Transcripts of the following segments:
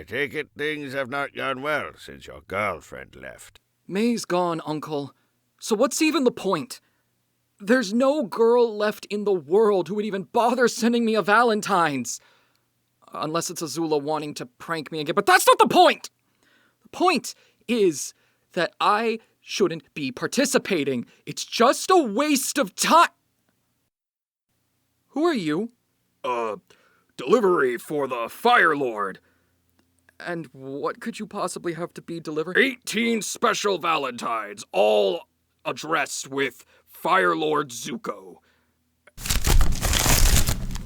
I take it things have not gone well since your girlfriend left. May's gone, Uncle. So what's even the point? There's no girl left in the world who would even bother sending me a Valentine's. Unless it's Azula wanting to prank me again, but that's not the point! The point is that I shouldn't be participating. It's just a waste of time. Who are you? Delivery for the Fire Lord. And what could you possibly have to be delivered? 18 special Valentines, all addressed with Fire Lord Zuko.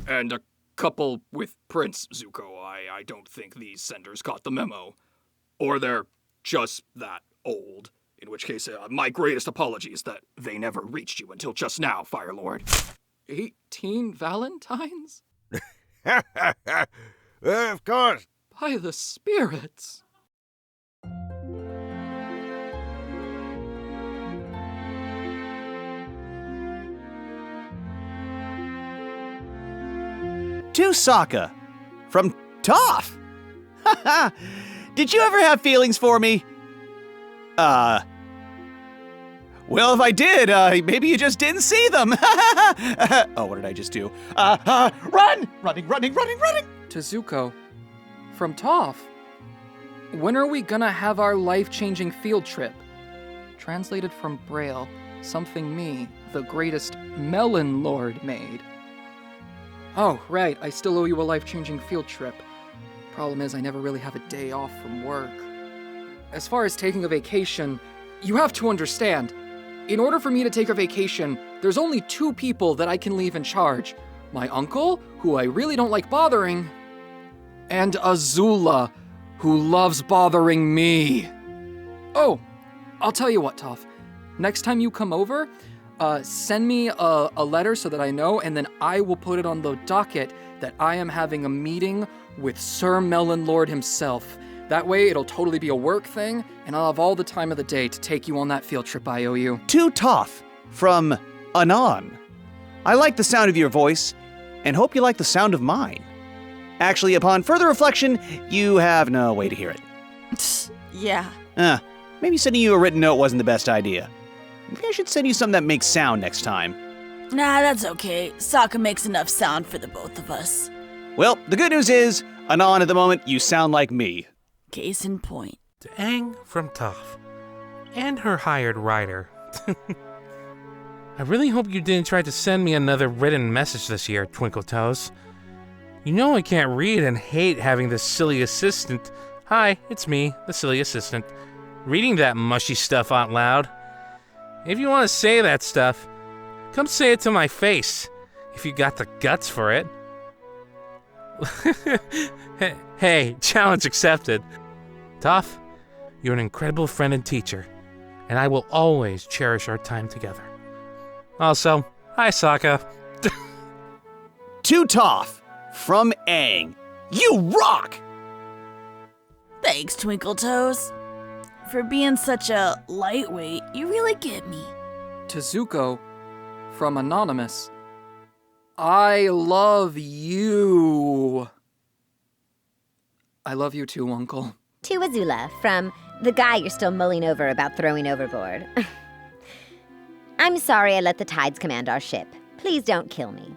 And a couple with Prince Zuko. I don't think these senders got the memo. Or they're just that old. In which case, my greatest apologies that they never reached you until just now, Fire Lord. 18 Valentines? Of course. By the spirits. To Sokka, from Toph. Did you ever have feelings for me? Well, if I did, maybe you just didn't see them. Oh, what did I just do? Run! Running! To Zuko, from Toph. When are we gonna have our life-changing field trip? Translated from Braille, something me, the greatest melon lord, made. Oh, right, I still owe you a life-changing field trip. Problem is, I never really have a day off from work. As far as taking a vacation, you have to understand, in order for me to take a vacation, there's only 2 people that I can leave in charge. My uncle, who I really don't like bothering, and Azula, who loves bothering me. Oh, I'll tell you what, Toph. Next time you come over, send me a letter so that I know, and then I will put it on the docket that I am having a meeting with Sir Melon Lord himself. That way, it'll totally be a work thing, and I'll have all the time of the day to take you on that field trip I owe you. To Toph, from Anon. I like the sound of your voice, and hope you like the sound of mine. Actually, upon further reflection, you have no way to hear it. Yeah. Maybe sending you a written note wasn't the best idea. Maybe I should send you something that makes sound next time. Nah, that's okay. Sokka makes enough sound for the both of us. Well, the good news is, Anon, at the moment, you sound like me. Case in point. To Aang from Toph. And her hired rider. I really hope you didn't try to send me another written message this year, Twinkle Toes. You know I can't read and hate having this silly assistant. Hi, it's me, the silly assistant, reading that mushy stuff out loud. If you want to say that stuff, come say it to my face, if you got the guts for it. Hey, challenge accepted. Toph, you're an incredible friend and teacher, and I will always cherish our time together. Also, hi Sokka. To Toph, from Aang. You rock! Thanks, Twinkle Toes. For being such a lightweight, you really get me. To Zuko, from Anonymous. I love you. I love you too, Uncle. To Azula, from the guy you're still mulling over about throwing overboard. I'm sorry I let the tides command our ship. Please don't kill me.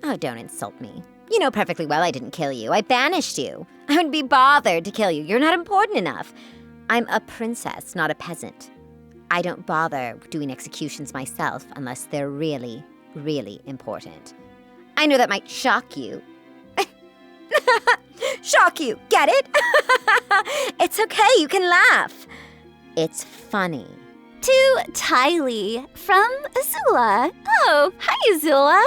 Oh, don't insult me. You know perfectly well I didn't kill you. I banished you. I wouldn't be bothered to kill you. You're not important enough. I'm a princess, not a peasant. I don't bother doing executions myself unless they're really, really important. I know that might shock you. Shock you, get it? It's okay, you can laugh. It's funny. To Tylee, from Azula. Oh, hi Azula.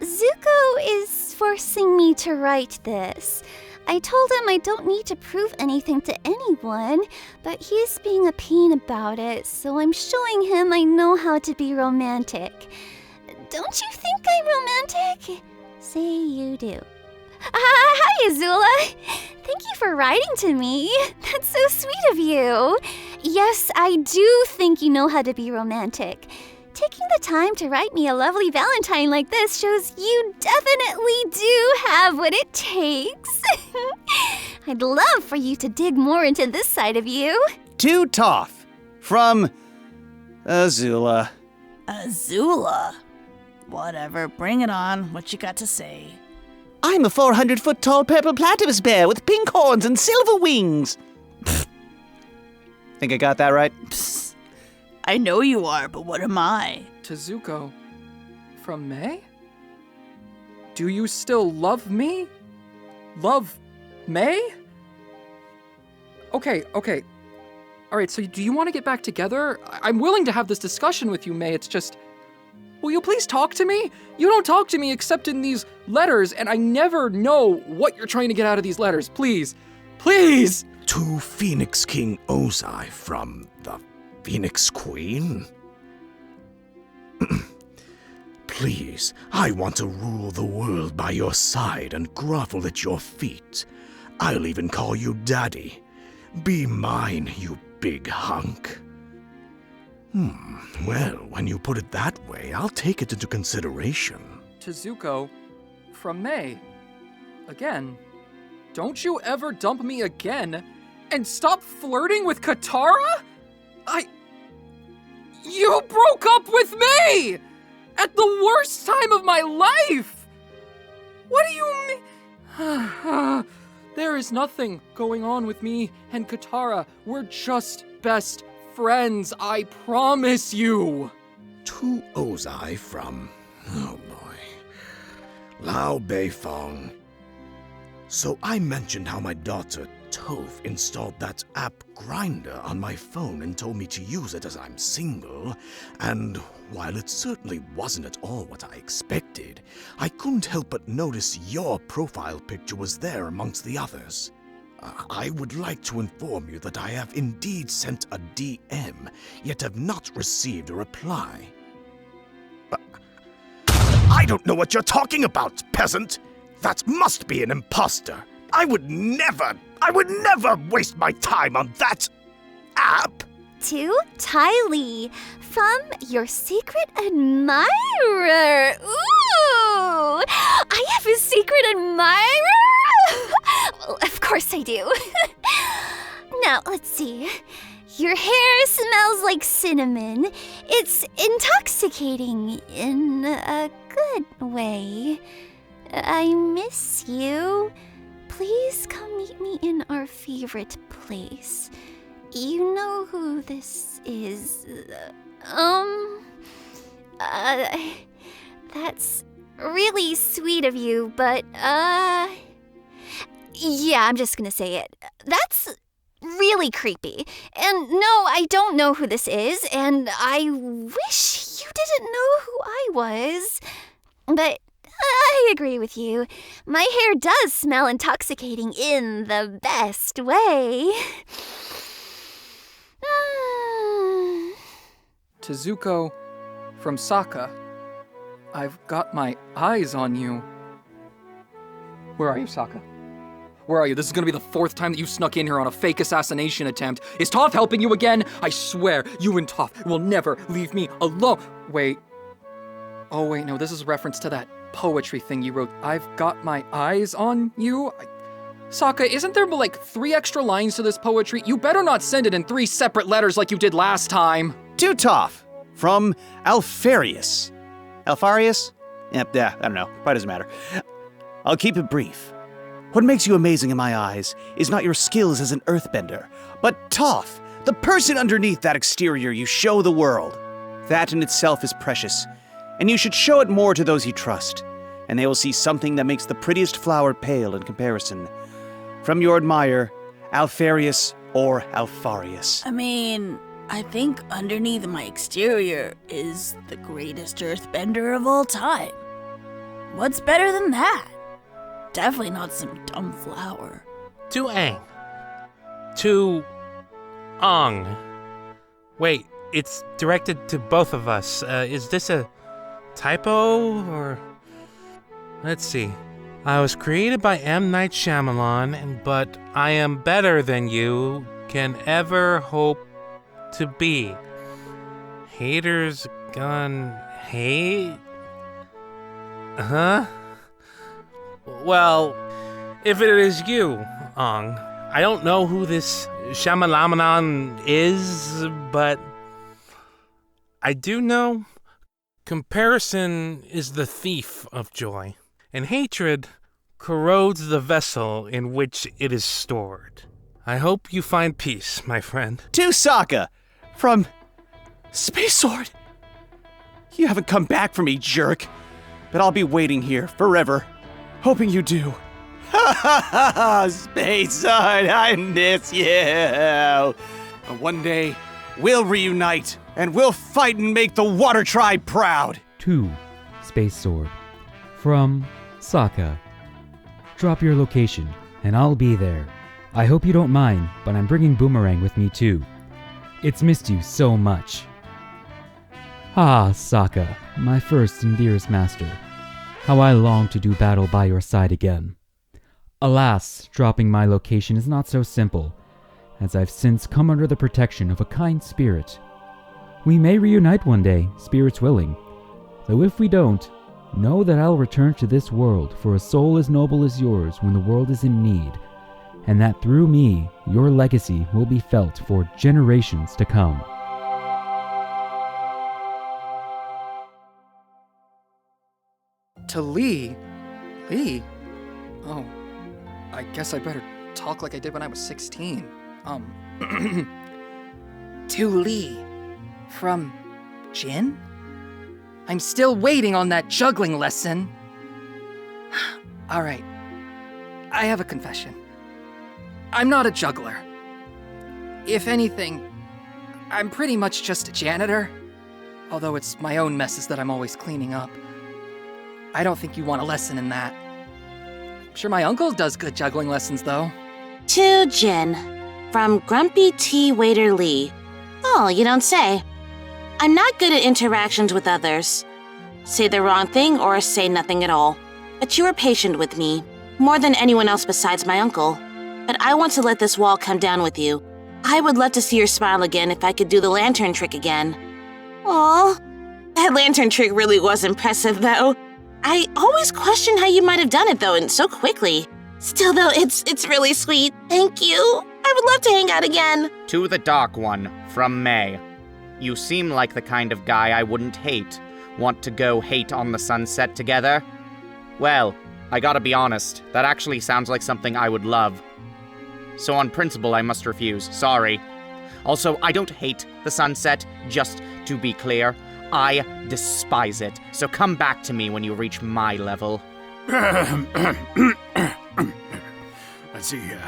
Zuko is forcing me to write this. I told him I don't need to prove anything to anyone, but he's being a pain about it, so I'm showing him I know how to be romantic. Don't you think I'm romantic? Say you do. Hi, Azula. Thank you for writing to me. That's so sweet of you. Yes, I do think you know how to be romantic. Taking the time to write me a lovely Valentine like this shows you definitely do have what it takes. I'd love for you to dig more into this side of you. To Toph from Azula. Azula? Whatever, bring it on. What you got to say? I'm a 400-foot-tall purple platypus bear with pink horns and silver wings. Think I got that right? Psst. I know you are, but what am I? Tezuko, from May? Do you still love me? Love May? Okay. Alright, so do you want to get back together? I'm willing to have this discussion with you, May. It's just... Will you please talk to me? You don't talk to me except in these letters, and I never know what you're trying to get out of these letters. Please. Please! To Phoenix King Ozai from the Phoenix Queen? Please, I want to rule the world by your side and grovel at your feet. I'll even call you Daddy. Be mine, you big hunk. Well, when you put it that way, I'll take it into consideration. Tezuko, from May. Again. Don't you ever dump me again, and stop flirting with Katara? You broke up with me! At the worst time of my life! What do you mean? There is nothing going on with me and Katara. We're just best friends, I promise you. To Ozai from... oh boy. Lao Beifong. So I mentioned how my daughter, Toph, installed that app Grinder on my phone and told me to use it as I'm single, and while it certainly wasn't at all what I expected, I couldn't help but notice your profile picture was there amongst the others. I would like to inform you that I have indeed sent a DM, yet have not received a reply. I don't know what you're talking about, peasant! That must be an imposter! I would never waste my time on that app! To Tylee, from your secret admirer. Ooh! I have a secret admirer? Well, of course I do. Now, let's see. Your hair smells like cinnamon. It's intoxicating in a good way. I miss you. Please come meet me in our favorite place. You know who this is. That's really sweet of you, but, yeah, I'm just gonna say it. That's really creepy. And no, I don't know who this is, and I wish you didn't know who I was. But I agree with you. My hair does smell intoxicating in the best way. Tezuko, from Sokka. I've got my eyes on you. Where are you, Sokka? Where are you? This is gonna be the fourth time that you snuck in here on a fake assassination attempt. Is Toph helping you again? I swear, you and Toph will never leave me alone. Wait. Oh, wait, no, this is a reference to that poetry thing you wrote. I've got my eyes on you? Sokka, isn't there like 3 extra lines to this poetry? You better not send it in 3 separate letters like you did last time. To Toph from Alfarius. Alfarius? Yeah, I don't know. Probably doesn't matter. I'll keep it brief. What makes you amazing in my eyes is not your skills as an earthbender, but Toph, the person underneath that exterior you show the world. That in itself is precious, and you should show it more to those you trust, and they will see something that makes the prettiest flower pale in comparison. From your admirer, Alfarius or Alfarius. I mean, I think underneath my exterior is the greatest earthbender of all time. What's better than that? Definitely not some dumb flower. To Aang. To Aang. Wait, it's directed to both of us. Is this a typo, or... Let's see. I was created by M. Night Shyamalan, but I am better than you can ever hope to be. Haters gonna hate? Huh? Well, if it is you, Aang. I don't know who this Shamalamanan is, but I do know comparison is the thief of joy, and hatred corrodes the vessel in which it is stored. I hope you find peace, my friend. To Sokka, from Space Sword. You haven't come back for me, jerk. But I'll be waiting here forever, hoping you do. Ha ha ha! Space Sword, I miss you. But one day, we'll reunite, and we'll fight and make the Water Tribe proud. To Space Sword, from Sokka. Drop your location, and I'll be there. I hope you don't mind, but I'm bringing Boomerang with me too. It's missed you so much. Ah, Sokka, my first and dearest master. How I long to do battle by your side again. Alas, dropping my location is not so simple, as I've since come under the protection of a kind spirit. We may reunite one day, spirits willing. Though if we don't, know that I'll return to this world for a soul as noble as yours when the world is in need, and that through me, your legacy will be felt for generations to come. To Lee? Lee? Oh, I guess I better talk like I did when I was 16. To Lee. From Jin? I'm still waiting on that juggling lesson. Alright. I have a confession. I'm not a juggler. If anything, I'm pretty much just a janitor. Although it's my own messes that I'm always cleaning up. I don't think you want a lesson in that. I'm sure my uncle does good juggling lessons, though. To Jin, from Grumpy Tea Waiter Lee. Oh, you don't say. I'm not good at interactions with others. Say the wrong thing or say nothing at all. But you were patient with me, more than anyone else besides my uncle. But I want to let this wall come down with you. I would love to see your smile again if I could do the lantern trick again. Aw, that lantern trick really was impressive, though. I always question how you might have done it, though, and so quickly. Still, though, it's really sweet. Thank you. I would love to hang out again. To the Dark One, from May. You seem like the kind of guy I wouldn't hate. Want to go hate on the sunset together? Well, I gotta be honest, that actually sounds like something I would love. So on principle, I must refuse. Sorry. Also, I don't hate the sunset, just to be clear. I despise it. So come back to me when you reach my level. Let's see here.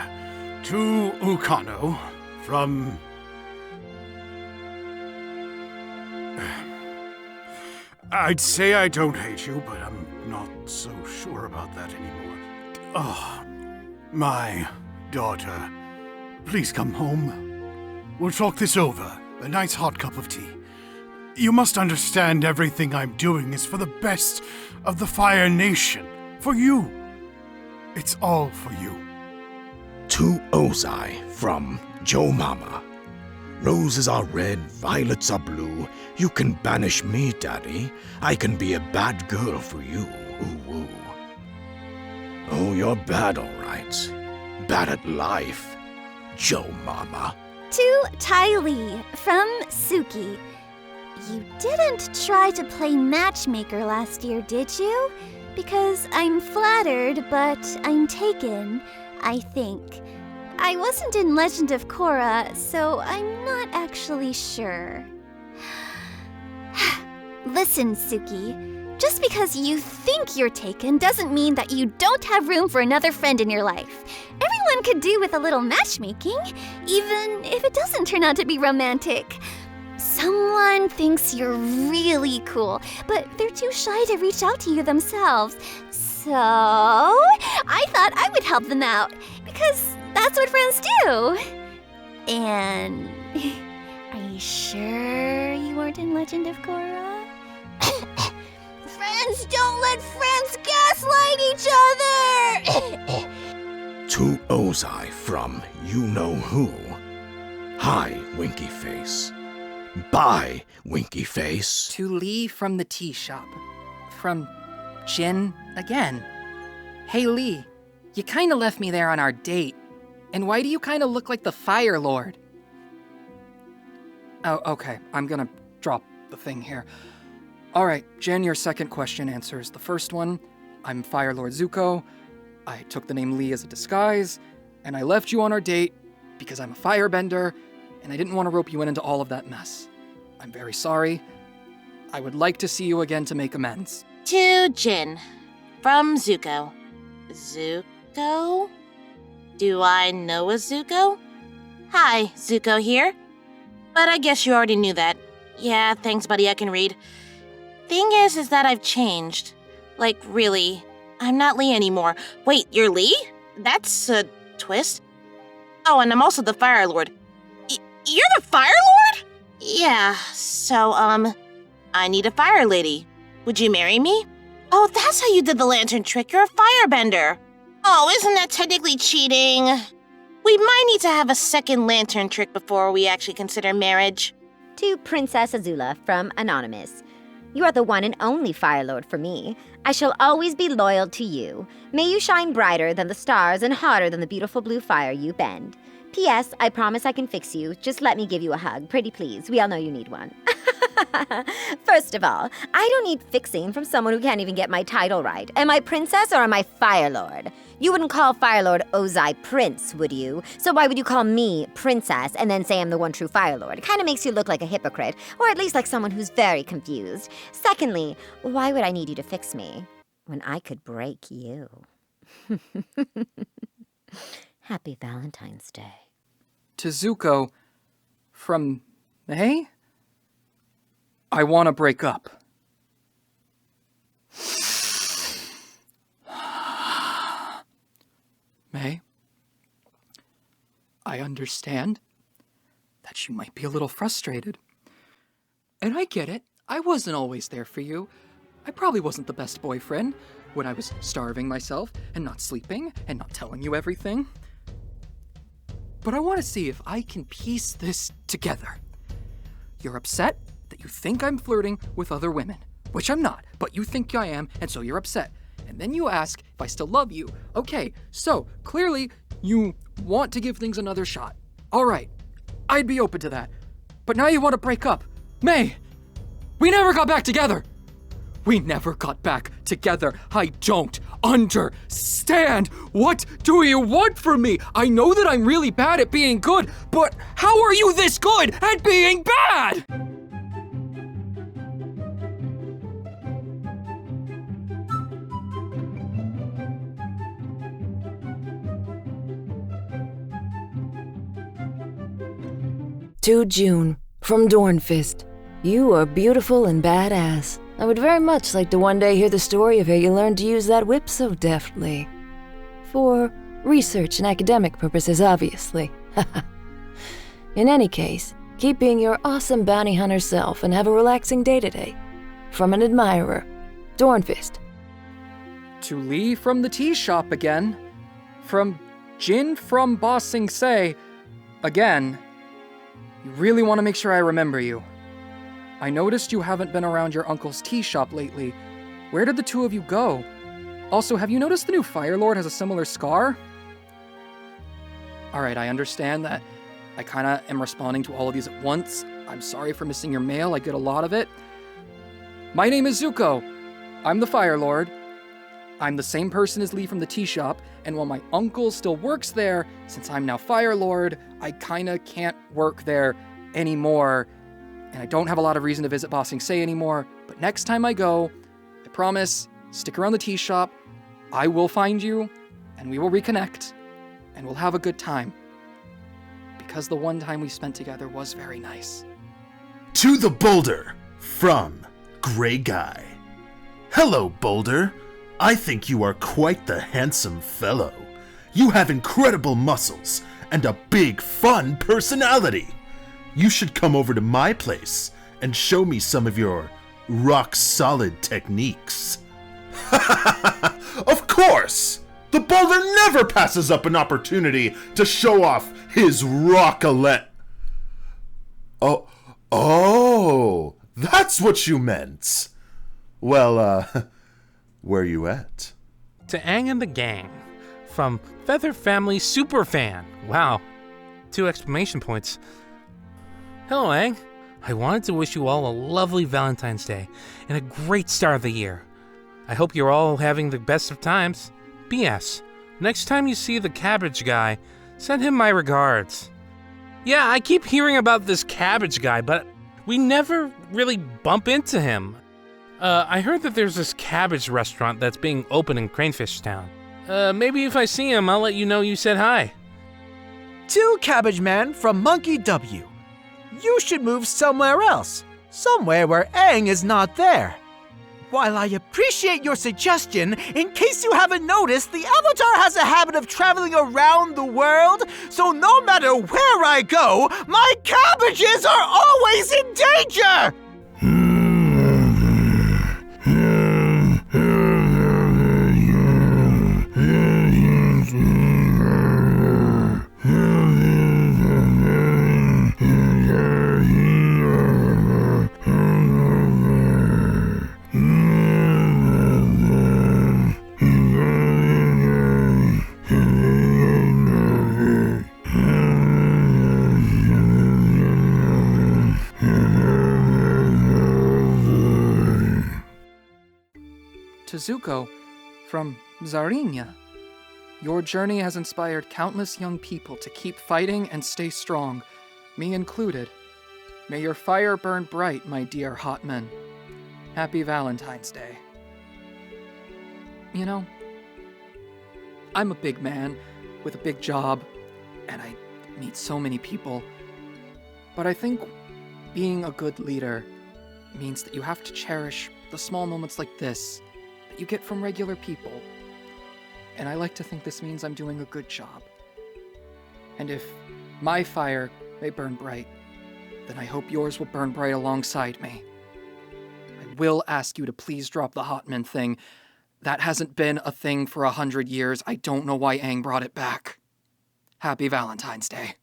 To Ukano, from... I'd say I don't hate you, but I'm not so sure about that anymore. Oh, my daughter. Please come home. We'll talk this over. A nice hot cup of tea. You must understand everything I'm doing is for the best of the Fire Nation. For you. It's all for you. To Ozai, from Joe Mama. Roses are red, violets are blue. You can banish me, Daddy. I can be a bad girl for you. Ooh, ooh. Oh, you're bad, all right. Bad at life, Joe Mama. To Tylee, from Suki. You didn't try to play matchmaker last year, did you? Because I'm flattered, but I'm taken, I think. I wasn't in Legend of Korra, so I'm not actually sure. Listen, Suki. Just because you think you're taken doesn't mean that you don't have room for another friend in your life. Everyone could do with a little matchmaking, even if it doesn't turn out to be romantic. Someone thinks you're really cool, but they're too shy to reach out to you themselves. So, I thought I would help them out, because that's what friends do. And are you sure you weren't in Legend of Korra? Friends don't let friends gaslight each other! To Ozai, from You Know Who. Hi, Winky Face. Bye, Winky Face. To Lee from the tea shop. From Jin again. Hey Lee, you kinda left me there on our date, And why do you kind of look like the Fire Lord? Oh, okay. I'm gonna drop the thing here. All right, Jen, your second question answers the first one. I'm Fire Lord Zuko. I took the name Lee as a disguise, and I left you on our date because I'm a firebender, and I didn't want to rope you into all of that mess. I'm very sorry. I would like to see you again to make amends. To Jin, from Zuko. Zuko? Do I know a Zuko? Hi, Zuko here. But I guess you already knew that. Yeah, thanks, buddy, I can read. Thing is that I've changed. Like, really. I'm not Lee anymore. Wait, you're Lee? That's a twist. Oh, and I'm also the Fire Lord. You're the Fire Lord? Yeah, so, I need a fire lady. Would you marry me? Oh, that's how you did the lantern trick. You're a firebender. Oh, isn't that technically cheating? We might need to have a second lantern trick before we actually consider marriage. To Princess Azula from Anonymous. You are the one and only Fire Lord for me. I shall always be loyal to you. May you shine brighter than the stars and hotter than the beautiful blue fire you bend. P.S. I promise I can fix you. Just let me give you a hug. Pretty please. We all know you need one. First of all, I don't need fixing from someone who can't even get my title right. Am I princess or am I Fire Lord? You wouldn't call Fire Lord Ozai Prince, would you? So why would you call me princess and then say I'm the one true Fire Lord? It kind of makes you look like a hypocrite, or at least like someone who's very confused. Secondly, why would I need you to fix me when I could break you? Happy Valentine's Day. To Zuko, from May? I want to break up. May, I understand that you might be a little frustrated. And I get it. I wasn't always there for you. I probably wasn't the best boyfriend when I was starving myself and not sleeping and not telling you everything. But I want to see if I can piece this together. You're upset that you think I'm flirting with other women, which I'm not, but you think I am, and so you're upset. And then you ask if I still love you. Okay, so clearly you want to give things another shot. All right, I'd be open to that. But now you want to break up. May, we never got back together. We never got back together. I don't understand. What do you want from me? I know that I'm really bad at being good, but how are you this good at being bad? To June, from Dornfist. You are beautiful and badass. I would very much like to one day hear the story of how you learned to use that whip so deftly. For research and academic purposes, obviously. In any case, keep being your awesome bounty hunter self and have a relaxing day today. From an admirer, Dornfist. To Lee from the tea shop again. From Jin from Bossing Say. Again. You really want to make sure I remember you. I noticed you haven't been around your uncle's tea shop lately. Where did the two of you go? Also, have you noticed the new Fire Lord has a similar scar? Alright, I understand that I kinda am responding to all of these at once. I'm sorry for missing your mail, I get a lot of it. My name is Zuko. I'm the Fire Lord. I'm the same person as Lee from the tea shop, and while my uncle still works there, since I'm now Fire Lord, I kinda can't work there anymore. And I don't have a lot of reason to visit Bossing Say anymore, but next time I go, I promise, stick around the tea shop, I will find you, and we will reconnect, and we'll have a good time. Because the one time we spent together was very nice. To the Boulder, from Gray Guy. Hello, Boulder. I think you are quite the handsome fellow. You have incredible muscles and a big, fun personality. You should come over to my place and show me some of your rock-solid techniques. Of course! The Boulder never passes up an opportunity to show off his rock-alette. Oh, that's what you meant. Well, where you at? To Aang and the gang. From Feather Family Superfan. Wow. 2 exclamation points. Hello, Aang. I wanted to wish you all a lovely Valentine's Day and a great start of the year. I hope you're all having the best of times. P.S. Next time you see the cabbage guy, send him my regards. Yeah, I keep hearing about this cabbage guy, but we never really bump into him. I heard that there's this cabbage restaurant that's being opened in Cranefish Town. Maybe if I see him, I'll let you know you said hi. To Cabbage Man from Monkey W. You should move somewhere else. Somewhere where Aang is not there. While I appreciate your suggestion, in case you haven't noticed, the Avatar has a habit of traveling around the world, so no matter where I go, my cabbages are always in danger! To Zuko from Zarinya. Your journey has inspired countless young people to keep fighting and stay strong, me included. May your fire burn bright, my dear hot men. Happy Valentine's Day. You know, I'm a big man with a big job, and I meet so many people, but I think being a good leader means that you have to cherish the small moments like this that you get from regular people. And I like to think this means I'm doing a good job. And if my fire may burn bright, then I hope yours will burn bright alongside me. I will ask you to please drop the Hotman thing. That hasn't been a thing for 100 years. I don't know why Aang brought it back. Happy Valentine's Day.